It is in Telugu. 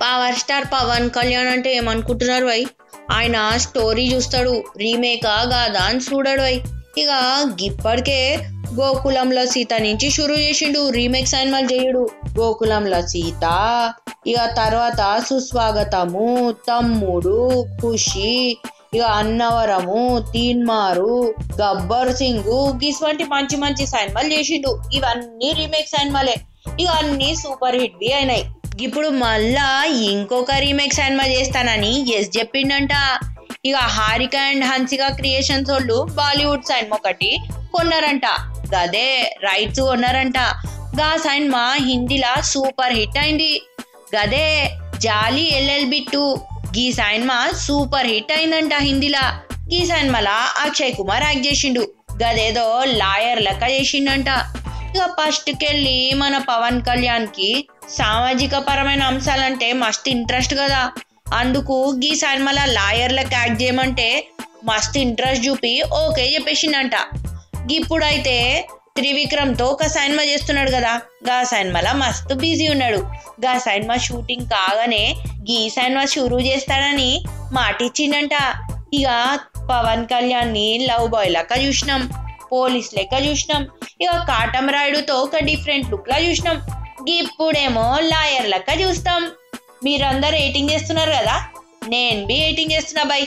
పవర్ స్టార్ పవన్ కళ్యాణ్ అంటే ఏమనుకుంటున్నారు వై? ఆయన స్టోరీ చూస్తాడు, రీమేకా కాదా అని చూడడు వై. ఇక ఇప్పటికే గోకులంలో సీత నుంచి షురూ చేసిండు, రీమేక్ సినిమాలు చేయుడు. గోకులంలో సీత, ఇక తర్వాత సుస్వాగతము, తమ్ముడు, ఖుషి, ఇక అన్నవరము, తీన్మారు, గబ్బర్ సింగ్, ఇటువంటి మంచి మంచి సినిమాలు చేసిండు. ఇవన్నీ రీమేక్ సినిమాలే, ఇక అన్ని సూపర్ హిట్ బి అయినాయి. ఇప్పుడు మళ్ళా ఇంకొక రీమేక్ సినిమా చేస్తానని ఎస్ చెప్పిండంట. ఇక హారిక అండ్ హన్సిక క్రియేషన్స్ వాళ్ళు బాలీవుడ్ సినిమా ఒకటి కొన్నారంట, గదే రైట్స్ కొన్నారంట. గా సినిమా హిందీలా సూపర్ హిట్ అయింది, గదే జాలి LLB 2. గీ సినిమా సూపర్ హిట్ అయిందంట హిందీలా. గీ సినిమాలా అక్షయ్ కుమార్ యాక్ట్ చేసిండు, గదేదో లాయర్ లెక్క చేసిండంట. ఇక ఫస్ట్ కెళ్ళి మన పవన్ కళ్యాణ్ కి సామాజిక పరమైన అంశాలంటే మస్తు ఇంట్రెస్ట్ కదా, అందుకు గీ సినిమాల లాయర్ లెక్క యాక్ట్ చేయమంటే మస్తు ఇంట్రెస్ట్ చూపి ఓకే చెప్పేసిండంట. ఇప్పుడైతే త్రివిక్రమ్ తో ఒక సినిమా చేస్తున్నాడు కదా, గా సినిమాల మస్తు బిజీ ఉన్నాడు. గా సినిమా షూటింగ్ కాగానే గీ సినిమా షురూ చేస్తాడని మాటిచ్చిండంట. ఇక పవన్ కళ్యాణ్ ని లవ్ బాయ్ లెక్క చూసినాం, పోలీస్ లెక్క చూసినాం, ఇక కాటం రాయుడుతో ఒక డిఫరెంట్ లుక్ లా చూసినాం. ఇప్పుడేమో లాయర్ లెక్క చూస్తాం. మీరందరూ ఎయిటింగ్ చేస్తున్నారు కదా, నేను బి ఎయిటింగ్ చేస్తున్నా బై.